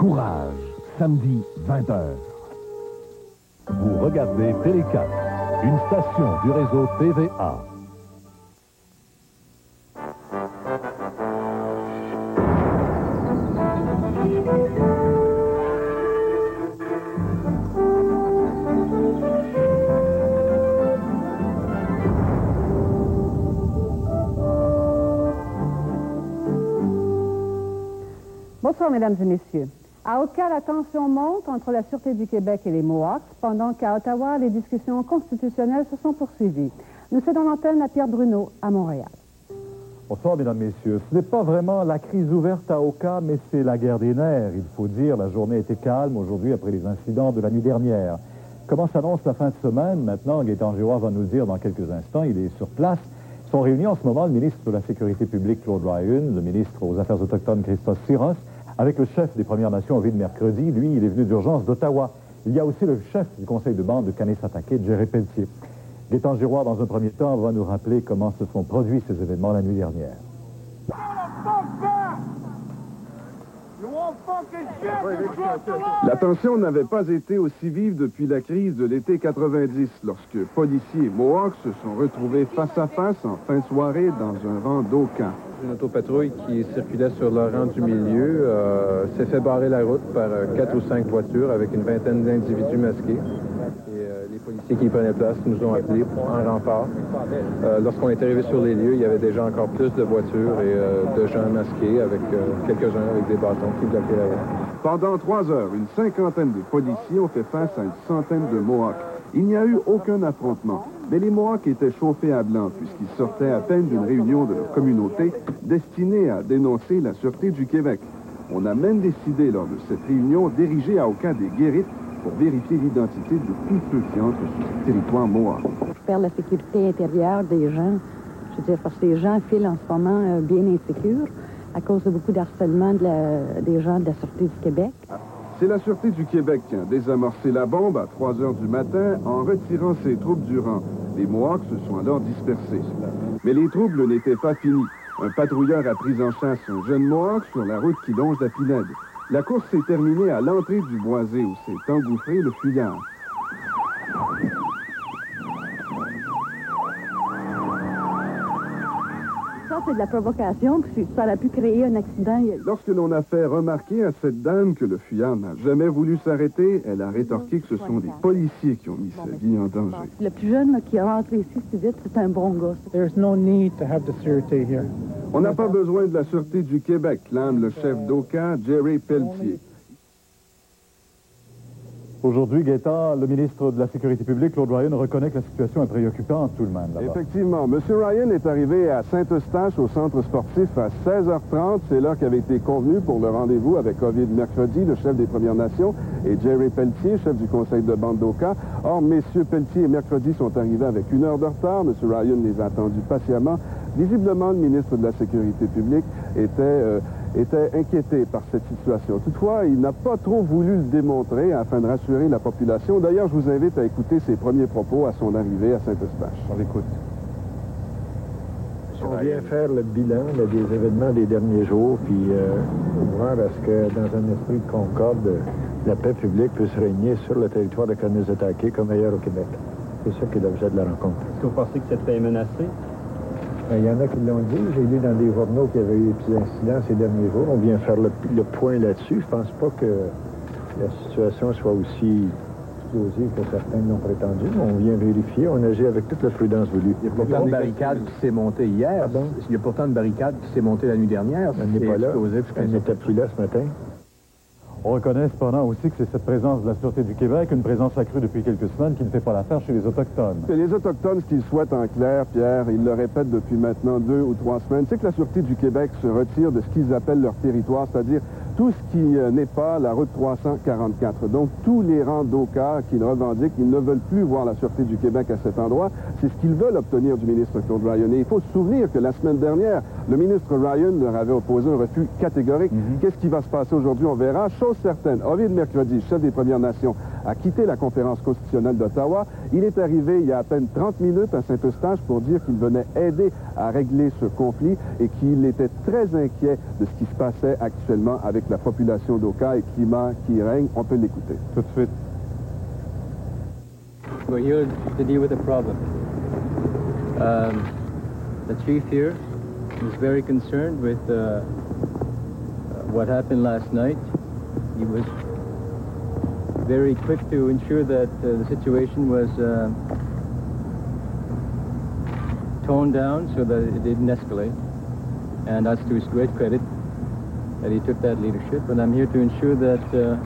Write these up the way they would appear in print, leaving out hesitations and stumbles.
Courage, samedi 20h. Vous regardez Télé 4, une station du réseau TVA. Bonsoir, mesdames et messieurs. À Oka, la tension monte entre la Sûreté du Québec et les Mohawks, pendant qu'à Ottawa, les discussions constitutionnelles se sont poursuivies. Nous cédons l'antenne à Pierre Bruno, à Montréal. Bonsoir, mesdames et messieurs. Ce n'est pas vraiment la crise ouverte à Oka, mais c'est la guerre des nerfs. Il faut dire, la journée était calme aujourd'hui après les incidents de la nuit dernière. Comment s'annonce la fin de semaine? Maintenant, Gaétan Giroir va nous le dire dans quelques instants. Il est sur place. Sont réunis en ce moment le ministre de la Sécurité publique, Claude Ryan, le ministre aux Affaires autochtones, Christos Syros, avec le chef des Premières Nations, Ovid Mercredi. Lui, il est venu d'urgence d'Ottawa. Il y a aussi le chef du conseil de bande de Kanesatake, Jerry Pelletier. Gaétan Giroir, dans un premier temps, va nous rappeler comment se sont produits ces événements la nuit dernière. La tension n'avait pas été aussi vive depuis la crise de l'été 90, lorsque policiers et Mohawks se sont retrouvés face à face en fin de soirée dans un rang d'Oka. Une autopatrouille qui circulait sur le rang du milieu s'est fait barrer la route par 4 ou 5 voitures avec une vingtaine d'individus masqués. Les policiers qui prenaient place nous ont appelés en rempart. Lorsqu'on est arrivé sur les lieux, il y avait déjà encore plus de voitures et de gens masqués, avec quelques-uns avec des bâtons qui bloquaient la route. Pendant 3 heures, une cinquantaine de policiers ont fait face à une centaine de Mohawks. Il n'y a eu aucun affrontement, mais les Mohawks étaient chauffés à blanc puisqu'ils sortaient à peine d'une réunion de leur communauté destinée à dénoncer la Sûreté du Québec. On a même décidé lors de cette réunion d'ériger à Oka des guérites pour vérifier l'identité de tous ceux qui entrent sur ce territoire Mohawk. Je perds la sécurité intérieure des gens. Je veux dire, parce que les gens filent en ce moment bien insécures à cause de beaucoup d'harcèlement des gens de la Sûreté du Québec. C'est la Sûreté du Québec qui a désamorcé la bombe à 3 heures du matin en retirant ses troupes du rang. Les Mohawks se sont alors dispersés. Mais les troubles n'étaient pas finis. Un patrouilleur a pris en chasse un jeune Mohawk sur la route qui longe la Pinède. La course s'est terminée à l'entrée du boisé où s'est engouffré le fuyard. Ça, c'est de la provocation, puis ça aurait pu créer un accident. Lorsque l'on a fait remarquer à cette dame que le fuyard n'a jamais voulu s'arrêter, elle a rétorqué que ce sont des policiers qui ont mis sa vie en danger. Le plus jeune là, qui est rentré ici si vite, c'est un bon gars. There's no need to have the sûreté here. On n'a pas besoin de la Sûreté du Québec, clame le chef d'Oka, Jerry Pelletier. Aujourd'hui, Gaétan, le ministre de la Sécurité publique, Claude Ryan, reconnaît que la situation est préoccupante tout de même là-bas. Effectivement. M. Ryan est arrivé à Saint-Eustache, au centre sportif, à 16h30. C'est l'heure qui avait été convenue pour le rendez-vous avec Ovid Mercredi, le chef des Premières Nations, et Jerry Pelletier, chef du conseil de bande d'Oka. Or, messieurs Pelletier et Mercredi sont arrivés avec 1 heure de retard. M. Ryan les a attendus patiemment. Visiblement, le ministre de la Sécurité publique était inquiété par cette situation. Toutefois, il n'a pas trop voulu le démontrer afin de rassurer la population. D'ailleurs, je vous invite à écouter ses premiers propos à son arrivée à Saint-Eustache. On l'écoute. On vient faire le bilan là, des événements des derniers jours, puis voir à ce que, dans un esprit de concorde, la paix publique puisse régner sur le territoire de Kanesatake comme ailleurs au Québec. C'est ça qui est l'objet de la rencontre. Est-ce que vous pensez que cette paix est menacée? Il y en a qui l'ont dit. J'ai lu dans des journaux qu'il y avait eu des petits incidents ces derniers jours. On vient faire le point là-dessus. Je pense pas que la situation soit aussi explosive que certains l'ont prétendu. On vient vérifier. On agit avec toute la prudence voulue. Il y a pourtant une barricade qui s'est montée hier. Pardon? Il y a pourtant une barricade qui s'est montée la nuit dernière. Elle n'est pas là. Elle n'était plus là ce matin. On reconnaît cependant aussi que c'est cette présence de la Sûreté du Québec, une présence accrue depuis quelques semaines, qui ne fait pas l'affaire chez les Autochtones. Et les Autochtones, ce qu'ils souhaitent en clair, Pierre, ils le répètent depuis maintenant 2 ou 3 semaines, c'est que la Sûreté du Québec se retire de ce qu'ils appellent leur territoire, c'est-à-dire tout ce qui n'est pas la route 344. Donc, tous les rangs d'Oka qu'ils revendiquent, ils ne veulent plus voir la Sûreté du Québec à cet endroit. C'est ce qu'ils veulent obtenir du ministre Claude Ryan. Et il faut se souvenir que la semaine dernière, le ministre Ryan leur avait opposé un refus catégorique. Qu'est-ce qui va se passer aujourd'hui? On verra. Chose certaine, Ovid Mercredi, chef des Premières Nations, a quitté la conférence constitutionnelle d'Ottawa. Il est arrivé il y a à peine 30 minutes à Saint-Eustache pour dire qu'il venait aider à régler ce conflit et qu'il était très inquiet de ce qui se passait actuellement avec la population d'Oka et le climat qui règne. On peut l'écouter. Tout de suite. We're here to deal with a problem. The chief here is very concerned with what happened last night. He was very quick to ensure that the situation was toned down so that it didn't escalate. And that's to his great credit that he took that leadership. And I'm here to ensure that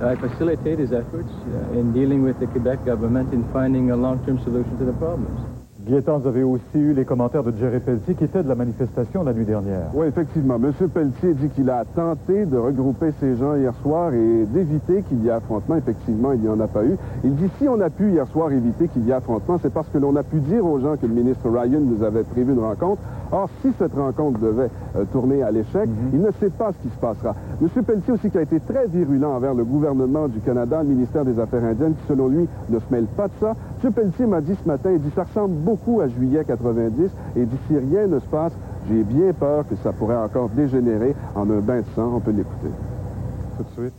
I facilitate his efforts in dealing with the Quebec government in finding a long-term solution to the problems. Gaétan, vous avez aussi eu les commentaires de Jerry Pelletier qui était de la manifestation la nuit dernière. Oui, effectivement. M. Pelletier dit qu'il a tenté de regrouper ces gens hier soir et d'éviter qu'il y ait affrontement. Effectivement, il n'y en a pas eu. Il dit si on a pu hier soir éviter qu'il y ait affrontement, c'est parce que l'on a pu dire aux gens que le ministre Ryan nous avait prévu une rencontre. Or, si cette rencontre devait tourner à l'échec, il ne sait pas ce qui se passera. M. Pelletier aussi qui a été très virulent envers le gouvernement du Canada, le ministère des Affaires indiennes, qui selon lui ne se mêle pas de ça. M. Pelletier m'a dit ce matin, il dit ça ressemble beaucoup à juillet 90 et il dit si rien ne se passe, j'ai bien peur que ça pourrait encore dégénérer en un bain de sang. On peut l'écouter. Tout de suite.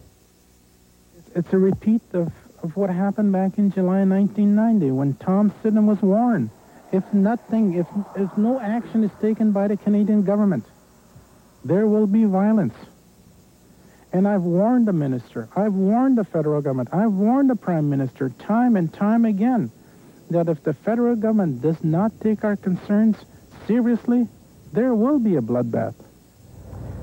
It's a repeat of what happened back in July 1990 when Tom Sidden was warned. If no action is taken by the Canadian government, there will be violence. And I've warned the minister, I've warned the federal government, I've warned the prime minister time and time again that if the federal government does not take our concerns seriously, there will be a bloodbath.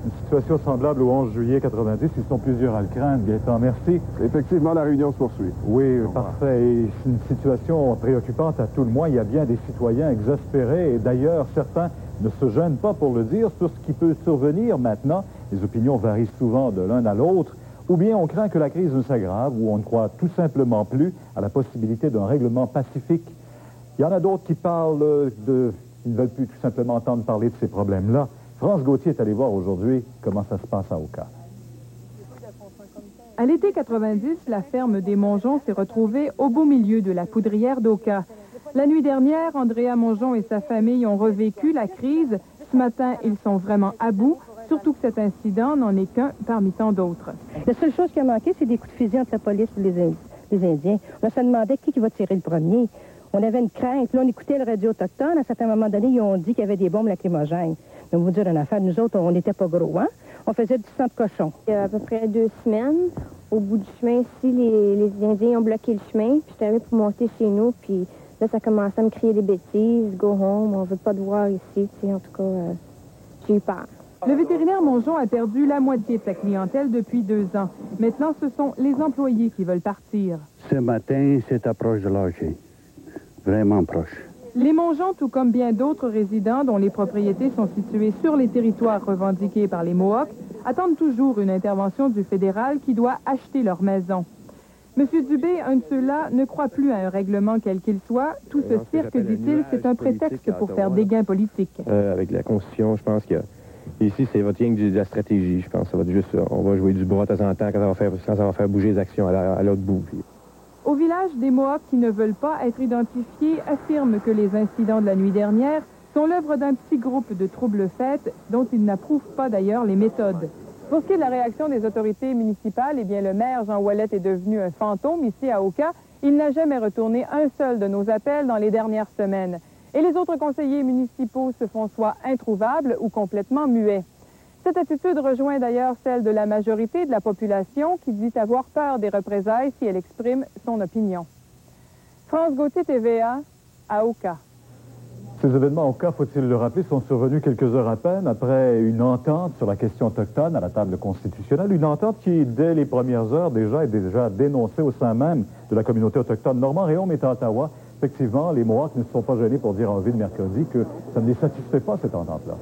Une situation semblable au 11 juillet 90, ils sont plusieurs à le craindre. Gaétan, merci. Effectivement, la réunion se poursuit. Oui, parfait. Et c'est une situation préoccupante à tout le moins. Il y a bien des citoyens exaspérés et d'ailleurs, certains ne se gênent pas pour le dire sur ce qui peut survenir maintenant. Les opinions varient souvent de l'un à l'autre. Ou bien on craint que la crise ne s'aggrave ou on ne croit tout simplement plus à la possibilité d'un règlement pacifique. Il y en a d'autres qui parlent qui ne veulent plus tout simplement entendre parler de ces problèmes-là. France Gauthier est allé voir aujourd'hui comment ça se passe à Oka. À l'été 90, la ferme des Mongeons s'est retrouvée au beau milieu de la poudrière d'Oka. La nuit dernière, Andrea Mongeon et sa famille ont revécu la crise. Ce matin, ils sont vraiment à bout, surtout que cet incident n'en est qu'un parmi tant d'autres. La seule chose qui a manqué, c'est des coups de fusil entre la police et les Indiens. On se demandait qui va tirer le premier. On avait une crainte. Là, on écoutait le radio autochtone. À un certain moment donné, ils ont dit qu'il y avait des bombes lacrymogènes. Mais on va vous dire une affaire, nous autres, on n'était pas gros, hein? On faisait du sang de cochon. Il y a à peu près 2 semaines, au bout du chemin ici, les Indiens ont bloqué le chemin. Puis j'étais arrivée pour monter chez nous, puis là, ça commençait à me crier des bêtises. Go home, on veut pas te voir ici. Tu sais, en tout cas, j'ai eu peur. Le vétérinaire Mongeon a perdu la moitié de sa clientèle depuis 2 ans. Maintenant, ce sont les employés qui veulent partir. Ce matin, c'est proche de lâcher. Vraiment proche. Les Mongeons, tout comme bien d'autres résidents dont les propriétés sont situées sur les territoires revendiqués par les Mohawks, attendent toujours une intervention du fédéral qui doit acheter leur maison. M. Dubé, un de ceux-là, ne croit plus à un règlement quel qu'il soit. Tout ce cirque, dit-il, c'est un prétexte pour faire des gains politiques. Avec la Constitution, je pense que ici, c'est rien que de la stratégie. Je pense que ça va être juste, on va jouer du bois de temps en temps quand ça va faire bouger les actions à l'autre bout. Au village, des Mohawks qui ne veulent pas être identifiés affirment que les incidents de la nuit dernière sont l'œuvre d'un petit groupe de trouble-fêtes dont ils n'approuvent pas d'ailleurs les méthodes. Pour ce qui est de la réaction des autorités municipales, eh bien, le maire Jean Ouellet est devenu un fantôme ici à Oka. Il n'a jamais retourné un seul de nos appels dans les dernières semaines. Et les autres conseillers municipaux se font soit introuvables ou complètement muets. Cette attitude rejoint d'ailleurs celle de la majorité de la population qui dit avoir peur des représailles si elle exprime son opinion. France Gauthier, TVA, à Oka. Ces événements à Oka, faut-il le rappeler, sont survenus quelques heures à peine après une entente sur la question autochtone à la table constitutionnelle. Une entente qui, dès les premières heures, est déjà dénoncée au sein même de la communauté autochtone. Normand Réaume est à Ottawa. Effectivement, les Mohawks ne se sont pas gênés pour dire en ville mercredi que ça ne les satisfait pas, cette entente-là.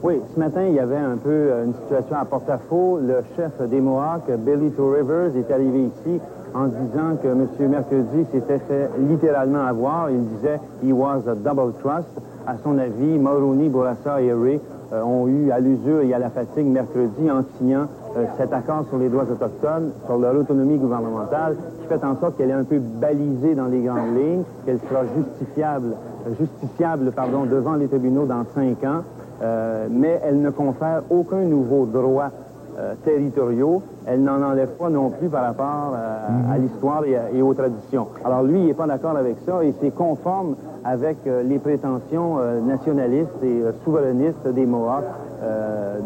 Oui, ce matin, il y avait un peu une situation à porte-à-faux. Le chef des Mohawks, Billy Two Rivers, est arrivé ici en disant que M. Mercredi s'était fait littéralement avoir. Il disait « he was a double trust ». À son avis, Mulroney, Bourassa et Ray ont eu à l'usure et à la fatigue mercredi en signant cet accord sur les droits autochtones, sur leur autonomie gouvernementale, qui fait en sorte qu'elle est un peu balisée dans les grandes lignes, qu'elle sera justiciable devant les tribunaux dans 5 ans, mais elle ne confère aucun nouveau droit territoriaux. Elle n'en enlève pas non plus par rapport à l'histoire et aux traditions. Alors lui, il n'est pas d'accord avec ça et c'est conforme avec les prétentions nationalistes et souverainistes des Mohawks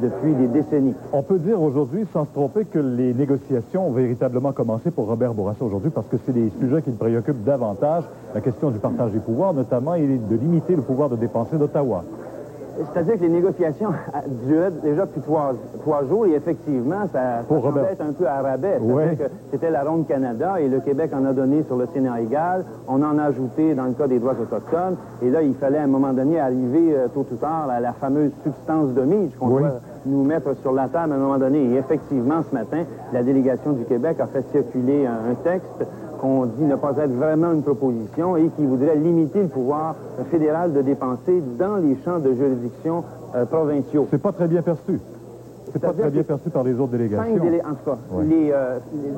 depuis des décennies. On peut dire aujourd'hui, sans se tromper, que les négociations ont véritablement commencé pour Robert Bourassa aujourd'hui parce que c'est des sujets qui le préoccupent davantage, la question du partage des pouvoirs notamment et de limiter le pouvoir de dépenser d'Ottawa. C'est-à-dire que les négociations duraient déjà depuis 3 jours et effectivement, ça semblait être un peu à rabais. C'est-à-dire que c'était la Ronde Canada et le Québec en a donné sur le Sénat égal. On en a ajouté dans le cas des droits autochtones. Et là, il fallait à un moment donné arriver tôt ou tard à la fameuse substance de mise qu'on doit nous mettre sur la table à un moment donné. Et effectivement, ce matin, la délégation du Québec a fait circuler un texte qu'on dit ne pas être vraiment une proposition et qui voudrait limiter le pouvoir fédéral de dépenser dans les champs de juridiction provinciaux. C'est pas très bien perçu. C'est pas très bien perçu par les autres délégations. En tout cas,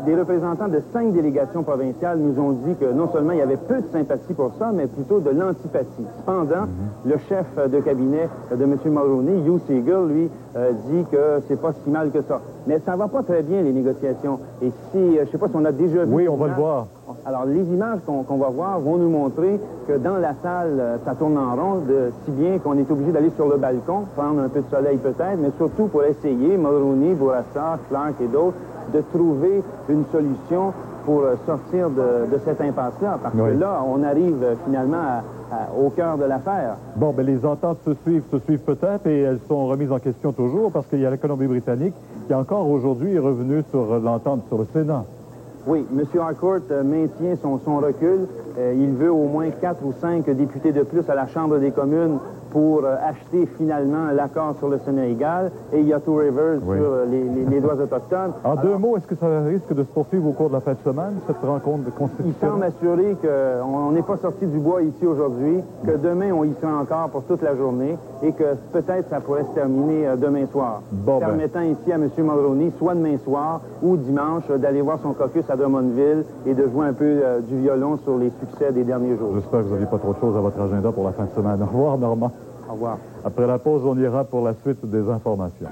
les représentants de 5 délégations provinciales nous ont dit que non seulement il y avait peu de sympathie pour ça, mais plutôt de l'antipathie. Cependant, le chef de cabinet de M. Mulroney, Hugh Segal, lui, dit que c'est pas si mal que ça. Mais ça va pas très bien, les négociations. Et si, je sais pas si on a déjà vu... Oui, on va le voir. Alors, les images qu'on va voir vont nous montrer que dans la salle, ça tourne en rond, si bien qu'on est obligé d'aller sur le balcon, prendre un peu de soleil peut-être, mais surtout pour essayer, Mulroney, Bourassa, Clark et d'autres, de trouver une solution pour sortir de cette impasse-là. Parce que là, on arrive finalement au cœur de l'affaire. Bon, ben les ententes se suivent peut-être et elles sont remises en question toujours parce qu'il y a la Colombie-Britannique qui encore aujourd'hui est revenue sur l'entente sur le Sénat. Oui, M. Harcourt maintient son recul. Il veut au moins 4 ou 5 députés de plus à la Chambre des communes pour acheter finalement l'accord sur le Sénat égal. Et il y a Two Rivers sur les droits autochtones. En 2 mots, est-ce que ça risque de se poursuivre au cours de la fin de semaine, cette rencontre constitutionnelle? Il semble assurer qu'on n'est pas sorti du bois ici aujourd'hui, que demain on y sera encore pour toute la journée et que peut-être ça pourrait se terminer demain soir. Permettant ici à M. Mulroney, soit demain soir ou dimanche, d'aller voir son caucus à Drummondville et de jouer un peu du violon sur les succès des derniers jours. J'espère que vous n'aviez pas trop de choses à votre agenda pour la fin de semaine. Au revoir, Normand. Au revoir. Après la pause, on ira pour la suite des informations.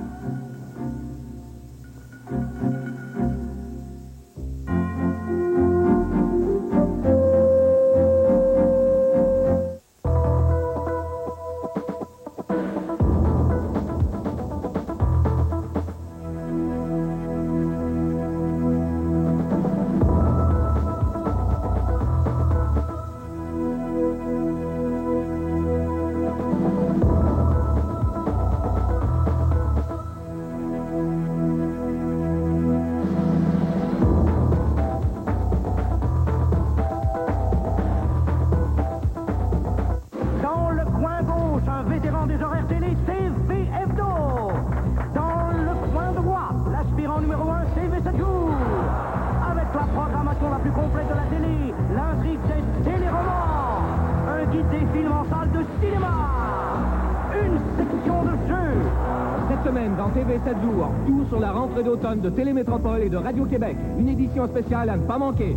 Dans TV 7 jours, tout sur la rentrée d'automne de Télémétropole et de Radio-Québec. Une édition spéciale à ne pas manquer.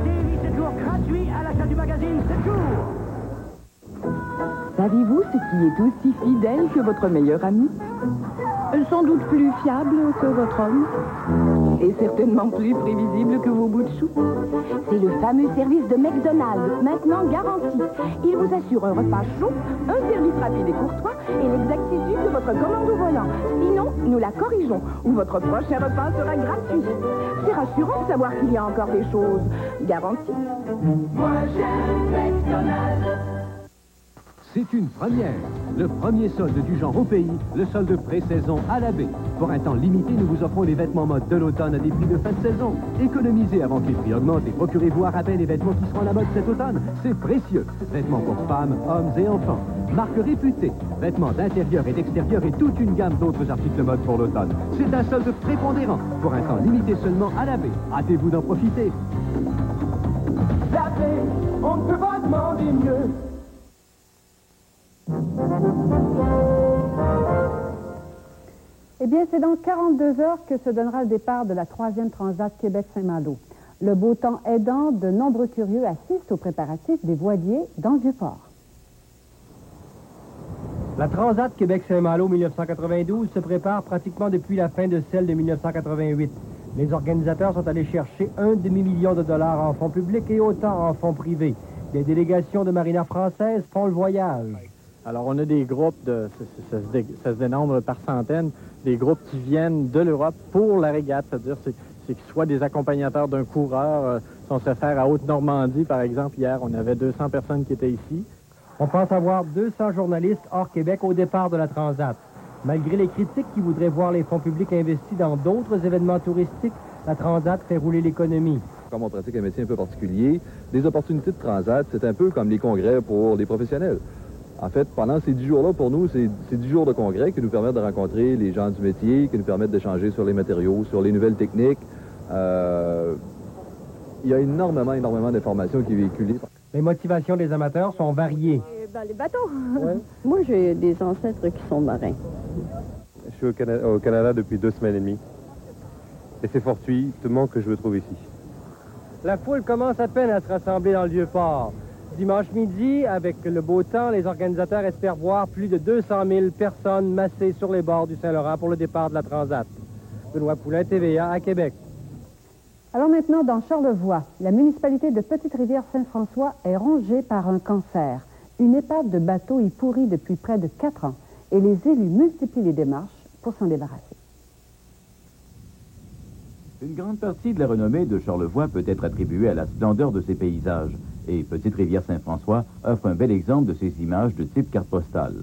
TV 7 jours gratuit à l'achat du magazine 7 jours. Savez-vous ce qui est aussi fidèle que votre meilleur ami? Sans doute plus fiable que votre homme. Et certainement plus prévisible que vos bouts de chou. C'est le fameux service de McDonald's, maintenant garanti. Il vous assure un repas chaud, un service rapide et courtois et l'exactitude de votre commande au volant. Sinon, nous la corrigeons ou votre prochain repas sera gratuit. C'est rassurant de savoir qu'il y a encore des choses garanties. Moi j'aime McDonald's. C'est une première. Le premier solde du genre au pays, le solde pré-saison à la baie. Pour un temps limité, nous vous offrons les vêtements mode de l'automne à des prix de fin de saison. Économisez avant que les prix augmentent et procurez-vous à rabais les vêtements qui seront à la mode cet automne. C'est précieux. Vêtements pour femmes, hommes et enfants. Marque réputée. Vêtements d'intérieur et d'extérieur et toute une gamme d'autres articles mode pour l'automne. C'est un solde prépondérant. Pour un temps limité seulement à la baie. Hâtez-vous d'en profiter. La baie, on ne peut pas demander mieux. Eh bien, c'est dans 42 heures que se donnera le départ de la 3e Transat Québec-Saint-Malo. Le beau temps aidant, de nombreux curieux assistent aux préparatifs des voiliers dans le Vieux-Port. La Transat Québec-Saint-Malo 1992 se prépare pratiquement depuis la fin de celle de 1988. Les organisateurs sont allés chercher $1 demi-million en fonds publics et autant en fonds privés. Des délégations de marinaires françaises font le voyage. Alors, on a des groupes, ça se dénombre par centaines, des groupes qui viennent de l'Europe pour la régate, c'est-à-dire c'est qu'ils soient des accompagnateurs d'un coureur. Si on se réfère à Haute-Normandie, par exemple, hier, on avait 200 personnes qui étaient ici. On pense avoir 200 journalistes hors Québec au départ de la Transat. Malgré les critiques qui voudraient voir les fonds publics investis dans d'autres événements touristiques, la Transat fait rouler l'économie. Comme on pratique un métier un peu particulier, des opportunités de Transat, c'est un peu comme les congrès pour les professionnels. En fait, pendant ces 10 jours-là, pour nous, c'est 10 jours de congrès qui nous permettent de rencontrer les gens du métier, qui nous permettent d'échanger sur les matériaux, sur les nouvelles techniques. Il y a énormément d'informations qui sont véhiculées. Les motivations des amateurs sont variées. Les bateaux. Ouais. Moi, j'ai des ancêtres qui sont marins. Je suis au Canada depuis 2 semaines et demie. Et c'est fortuitement que je me trouve ici. La foule commence à peine à se rassembler dans le Vieux-Port. Dimanche midi, avec le beau temps, les organisateurs espèrent voir plus de 200 000 personnes massées sur les bords du Saint-Laurent pour le départ de la Transat. Benoît Poulain, TVA, à Québec. Alors maintenant, dans Charlevoix, la municipalité de Petite-Rivière-Saint-François est rongée par un cancer. Une épave de bateau y pourrit depuis près de 4 ans et les élus multiplient les démarches pour s'en débarrasser. Une grande partie de la renommée de Charlevoix peut être attribuée à la splendeur de ses paysages. Et Petite-Rivière-Saint-François offre un bel exemple de ces images de type carte postale.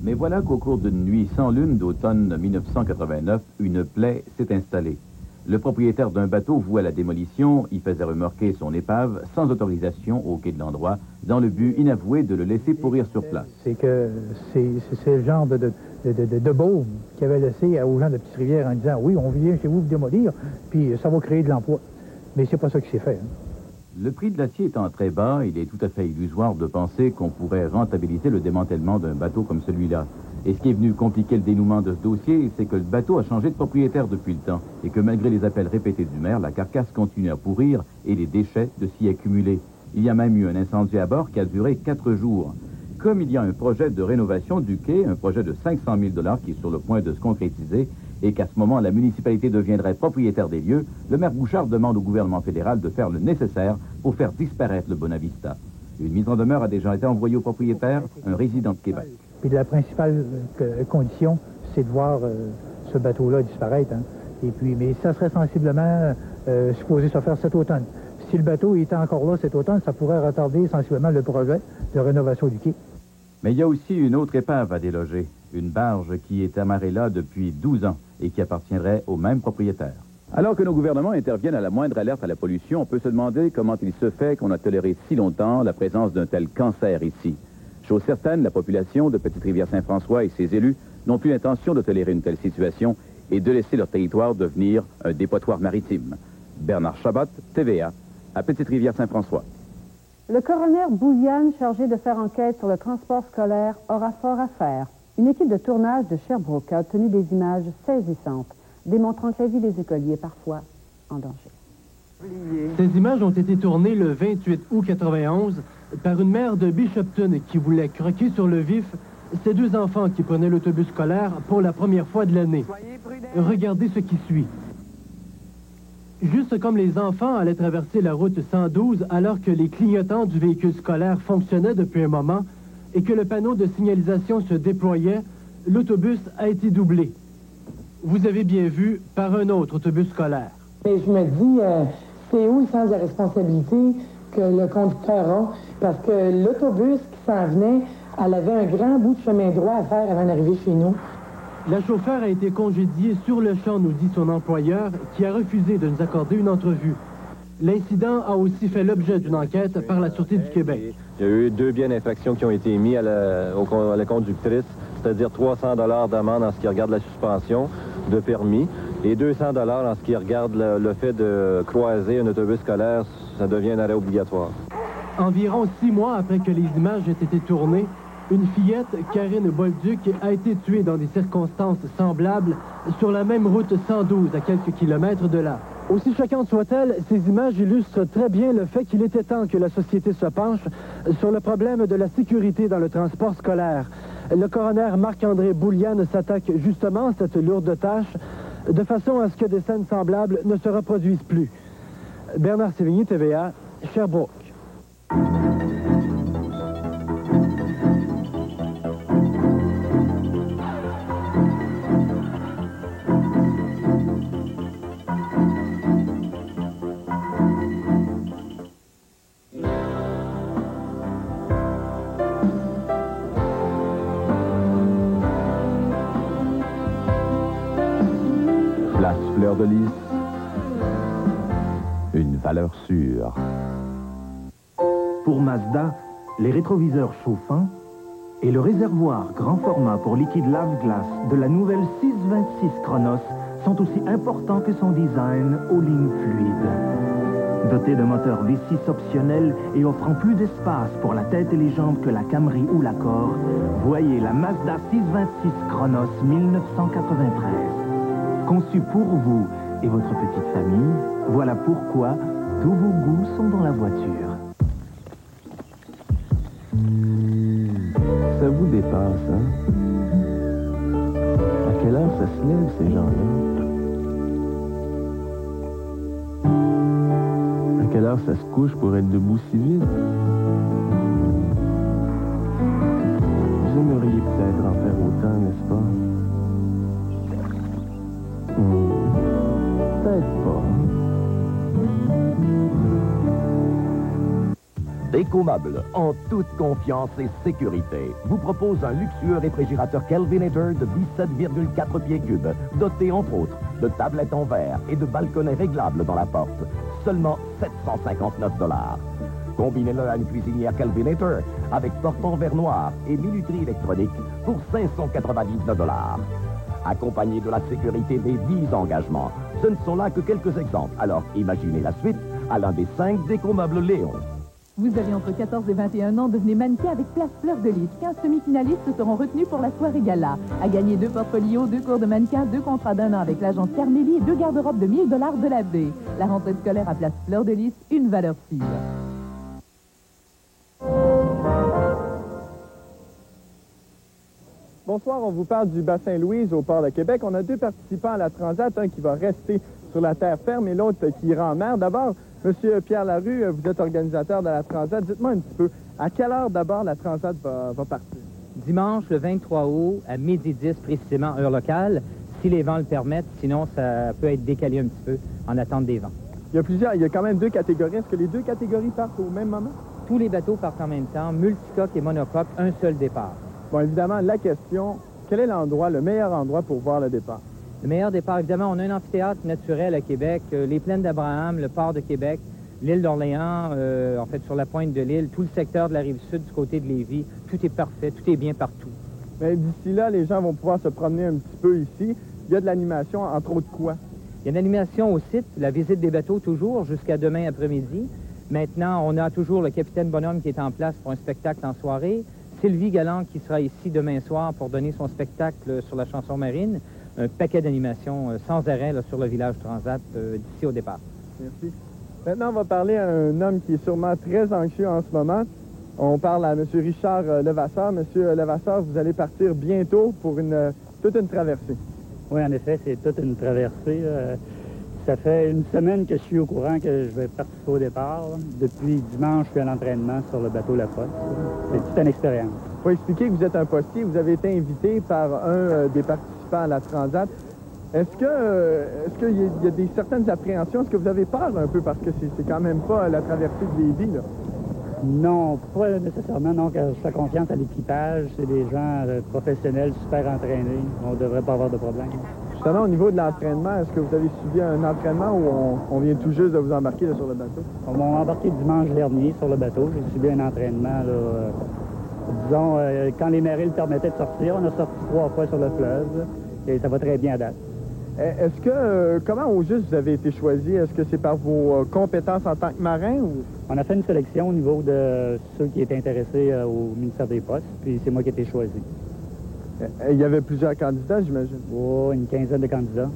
Mais voilà qu'au cours d'une nuit sans lune d'automne 1989, une plaie s'est installée. Le propriétaire d'un bateau voué à la démolition y faisait remorquer son épave sans autorisation au quai de l'endroit, dans le but inavoué de le laisser pourrir sur place. C'est que c'est le genre de baume qu'il avait laissé aux gens de Petite-Rivière en disant « Oui, on vient chez vous démolir, puis ça va créer de l'emploi. » Mais c'est pas ça qui s'est fait. Hein. Le prix de l'acier étant très bas, il est tout à fait illusoire de penser qu'on pourrait rentabiliser le démantèlement d'un bateau comme celui-là. Et ce qui est venu compliquer le dénouement de ce dossier, c'est que le bateau a changé de propriétaire depuis le temps et que malgré les appels répétés du maire, la carcasse continue à pourrir et les déchets de s'y accumuler. Il y a même eu un incendie à bord qui a duré 4 jours. Comme il y a un projet de rénovation du quai, un projet de 500 000 qui est sur le point de se concrétiser, et qu'à ce moment la municipalité deviendrait propriétaire des lieux, le maire Bouchard demande au gouvernement fédéral de faire le nécessaire pour faire disparaître le Bonavista. Une mise en demeure a déjà été envoyée au propriétaire, un résident de Québec. Puis la principale condition, c'est de voir ce bateau-là disparaître. Hein. Et puis, mais ça serait sensiblement supposé se faire cet automne. Si le bateau était encore là cet automne, ça pourrait retarder sensiblement le projet de rénovation du quai. Mais il y a aussi une autre épave à déloger, une barge qui est amarrée là depuis 12 ans et qui appartiendrait au même propriétaire. Alors que nos gouvernements interviennent à la moindre alerte à la pollution, on peut se demander comment il se fait qu'on a toléré si longtemps la présence d'un tel cancer ici. Chose certaine, la population de Petite-Rivière-Saint-François et ses élus n'ont plus l'intention de tolérer une telle situation et de laisser leur territoire devenir un dépotoir maritime. Bernard Chabot, TVA, à Petite-Rivière-Saint-François. Le coroner Bouliane, chargé de faire enquête sur le transport scolaire, aura fort à faire. Une équipe de tournage de Sherbrooke a obtenu des images saisissantes, démontrant que la vie des écoliers est parfois en danger. Ces images ont été tournées le 28 août 91 par une mère de Bishopton qui voulait croquer sur le vif ses 2 enfants qui prenaient l'autobus scolaire pour la première fois de l'année. Regardez ce qui suit. Juste comme les enfants allaient traverser la route 112 alors que les clignotants du véhicule scolaire fonctionnaient depuis un moment et que le panneau de signalisation se déployait, l'autobus a été doublé. Vous avez bien vu, par un autre autobus scolaire. Et je me dis, c'est où le sens de la responsabilité que le conducteur a? Parce que l'autobus qui s'en venait, elle avait un grand bout de chemin droit à faire avant d'arriver chez nous. La chauffeur a été congédiée sur le champ, nous dit son employeur, qui a refusé de nous accorder une entrevue. L'incident a aussi fait l'objet d'une enquête par la Sûreté du Québec. Il y a eu 2 biens d'infraction qui ont été émis à la conductrice, c'est-à-dire 300 $ d'amende en ce qui regarde la suspension de permis et 200 $ en ce qui regarde le fait de croiser un autobus scolaire, ça devient un arrêt obligatoire. Environ 6 mois après que les images aient été tournées, Une fillette, Karine Bolduc, a été tuée dans des circonstances semblables sur la même route 112 à quelques kilomètres de là. Aussi choquantes soient-elles, ces images illustrent très bien le fait qu'il était temps que la société se penche sur le problème de la sécurité dans le transport scolaire. Le coroner Marc-André Bouliane s'attaque justement à cette lourde tâche de façon à ce que des scènes semblables ne se reproduisent plus. Bernard Sévigny, TVA, Sherbrooke. Fleur de lys, une valeur sûre. Pour Mazda, les rétroviseurs chauffants et le réservoir grand format pour liquide lave-glace de la nouvelle 626 Chronos sont aussi importants que son design aux lignes fluides. Doté d'un moteur V6 optionnel et offrant plus d'espace pour la tête et les jambes que la Camry ou l'Accord, voyez la Mazda 626 Chronos 1993. Conçu pour vous et votre petite famille, voilà pourquoi tous vos goûts sont dans la voiture. Ça vous dépasse, hein? À quelle heure ça se lève, ces gens-là? À quelle heure ça se couche pour être debout si vite? Vous aimeriez peut-être en faire autant, n'est-ce pas? Peut-être pas. Décommable, en toute confiance et sécurité, vous propose un luxueux réfrigérateur Kelvinator de 17,4 pieds cubes, doté entre autres de tablettes en verre et de balconnets réglables dans la porte. Seulement 759 $. Combinez-le à une cuisinière Kelvinator avec porte en verre noir et minuterie électronique pour 599 $. Accompagné de la sécurité des 10 engagements. Ce ne sont là que quelques exemples. Alors, imaginez la suite à l'un des 5 décommables Léon. Vous avez entre 14 et 21 ans, devenez mannequin avec Place Fleur de Lys. 15 semi-finalistes seront retenus pour la soirée gala. À gagner 2 portfolios, 2 cours de mannequin, 2 contrats d'1 an avec l'agence Carmélie et 2 garde-robes de 1 000 $ de la baie. La rentrée scolaire à Place Fleur de Lys, une valeur sûre. Bonsoir, on vous parle du bassin Louise au port de Québec. On a 2 participants à la Transat, un qui va rester sur la terre ferme et l'autre qui ira en mer. D'abord, Monsieur Pierre Larue, vous êtes organisateur de la Transat. Dites-moi un petit peu, à quelle heure d'abord la Transat va partir? Dimanche, le 23 août, à 12h10 précisément, heure locale, si les vents le permettent. Sinon, ça peut être décalé un petit peu en attente des vents. Il y a quand même 2 catégories. Est-ce que les 2 catégories partent au même moment? Tous les bateaux partent en même temps, multicoque et monocoque, un seul départ. Bon, évidemment, la question, quel est l'endroit, le meilleur endroit pour voir le départ? Le meilleur départ, évidemment, on a un amphithéâtre naturel à Québec, les plaines d'Abraham, le port de Québec, l'île d'Orléans, en fait, sur la pointe de l'île, tout le secteur de la Rive-Sud du côté de Lévis. Tout est parfait, tout est bien partout. Mais d'ici là, les gens vont pouvoir se promener un petit peu ici. Il y a de l'animation, entre autres quoi? Il y a une animation au site, la visite des bateaux toujours, jusqu'à demain après-midi. Maintenant, on a toujours le capitaine Bonhomme qui est en place pour un spectacle en soirée. Sylvie Galland qui sera ici demain soir pour donner son spectacle sur la chanson marine. Un paquet d'animations sans arrêt là, sur le village Transat d'ici au départ. Merci. Maintenant, on va parler à un homme qui est sûrement très anxieux en ce moment. On parle à M. Richard Levasseur. Monsieur Levasseur, vous allez partir bientôt pour toute une traversée. Oui, en effet, c'est toute une traversée. Ça fait une semaine que je suis au courant que je vais participer au départ. Depuis dimanche, je suis à l'entraînement sur le bateau La Poste. C'est toute une expérience. Il faut expliquer que vous êtes un postier. Vous avez été invité par un des participants à la Transat. Est-ce qu'il y a certaines appréhensions? Est-ce que vous avez peur un peu parce que c'est quand même pas la traversée de Lévis, là? Non, pas nécessairement. Non, car je fais confiance à l'équipage. C'est des gens professionnels, super entraînés. On ne devrait pas avoir de problème. Justement, au niveau de l'entraînement, est-ce que vous avez suivi un entraînement ou on vient tout juste de vous embarquer là, sur le bateau? On m'a embarqué dimanche dernier sur le bateau. J'ai suivi un entraînement, là, disons, quand les marées le permettaient de sortir. On a sorti 3 fois sur le fleuve et ça va très bien à date. Est-ce que, comment au juste vous avez été choisi? Est-ce que c'est par vos compétences en tant que marin ou... On a fait une sélection au niveau de ceux qui étaient intéressés au ministère des Postes, puis c'est moi qui ai été choisi. Il y avait plusieurs candidats, j'imagine? Oh, une quinzaine de candidats.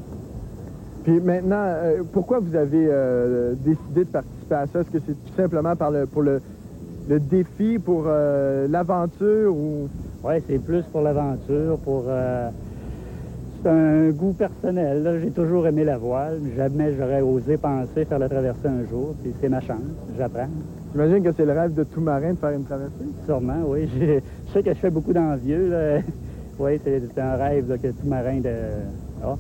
Puis maintenant, pourquoi vous avez décidé de participer à ça? Est-ce que c'est tout simplement pour le défi, pour l'aventure ou... Oui, c'est plus pour l'aventure, pour... C'est un goût personnel. Là. J'ai toujours aimé la voile. Jamais j'aurais osé penser faire la traversée un jour. Puis c'est ma chance. J'apprends. J'imagine que c'est le rêve de tout marin de faire une traversée? Sûrement, oui. Je sais que je fais beaucoup d'envieux. Là. Oui, c'est un rêve là, que tout marin de... Ah.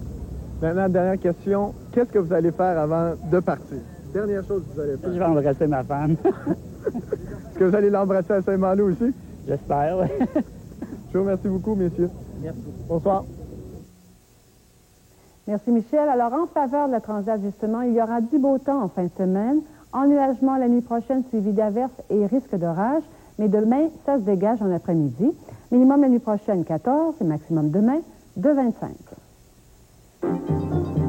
Maintenant, dernière question. Qu'est-ce que vous allez faire avant de partir? Dernière chose que vous allez faire. Je vais embrasser ma femme. Est-ce que vous allez l'embrasser à Saint-Malo aussi? J'espère, oui. Je vous remercie beaucoup, messieurs. Merci. Bonsoir. Merci, Michel. Alors, en faveur de la Transat, justement, il y aura du beau temps en fin de semaine, ennuagement la nuit prochaine suivi d'averses et risque d'orage, mais demain, ça se dégage en après-midi. Minimum la nuit prochaine, 14, et maximum demain, de 25.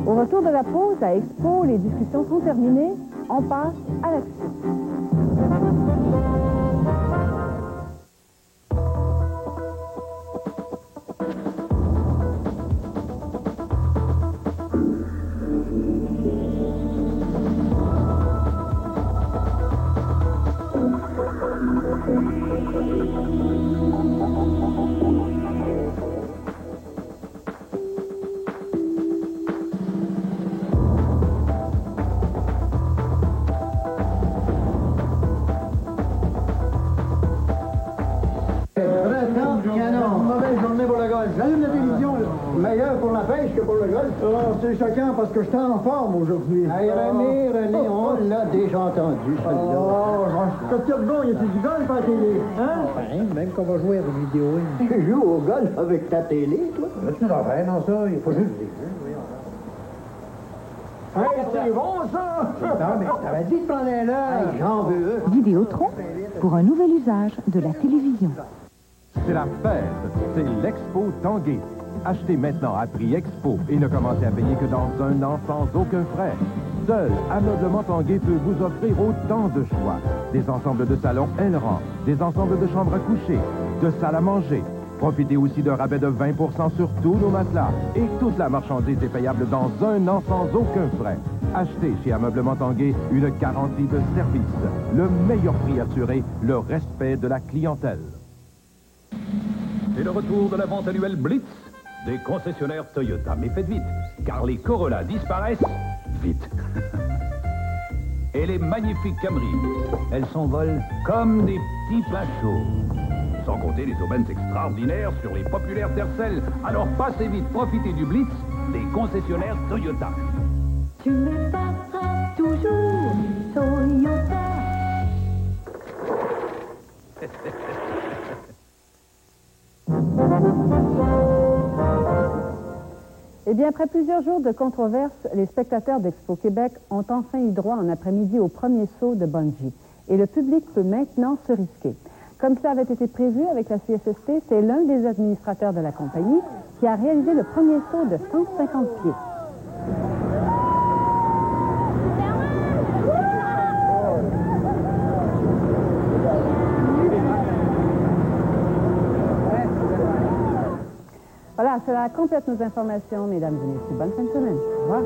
Au retour de la pause à Expo, les discussions sont terminées. On passe à l'action. J'allume la télévision, là. Meilleur pour la pêche que pour le golf. Oh, c'est choquant parce que je suis en forme aujourd'hui. Hey, René, on l'a déjà entendu, celle-là. Oh, qu'est-ce qu'il y a de bon? Y a-t-il du golf à la télé? Hein? Enfin, même qu'on va jouer à des vidéos. Tu joues au golf avec ta télé, toi? Tu n'en fais, non, ça, il faut juste dire. Hey, c'est bon, ça! Non, mais t'avais dit de prendre un là. Hey, j'en veux. Vidéotron, pour un nouvel usage de la télévision. C'est la fête, c'est l'Expo Tanguay. Achetez maintenant à prix Expo et ne commencez à payer que dans un an sans aucun frais. Seul Ameublement Tanguay peut vous offrir autant de choix. Des ensembles de salons Elran, des ensembles de chambres à coucher, de salles à manger. Profitez aussi d'un rabais de 20% sur tous nos matelas. Et toute la marchandise est payable dans un an sans aucun frais. Achetez chez Ameublement Tanguay une garantie de service. Le meilleur prix assuré, le respect de la clientèle. C'est le retour de la vente annuelle Blitz des concessionnaires Toyota. Mais faites vite, car les Corolla disparaissent vite. Et les magnifiques Camry, elles s'envolent comme des petits pains chauds. Sans compter les aubaines extraordinaires sur les populaires Tercel. Alors passez vite, profitez du Blitz des concessionnaires Toyota. Tu me passeras toujours Toyota. Eh bien, après plusieurs jours de controverses, les spectateurs d'Expo Québec ont enfin eu droit en après-midi au premier saut de bungee. Et le public peut maintenant se risquer. Comme cela avait été prévu avec la CSST, c'est l'un des administrateurs de la compagnie qui a réalisé le premier saut de 150 pieds. Voilà, cela complète nos informations, mesdames et messieurs. Bonne fin de semaine. Au revoir.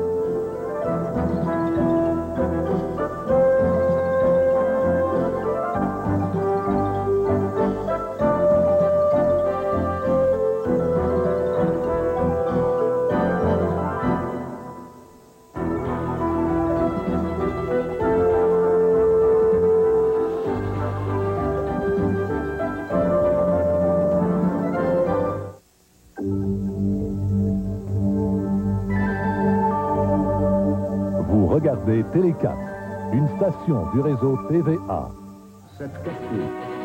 Regardez Télé 4, une station du réseau TVA. Cette fois-ci,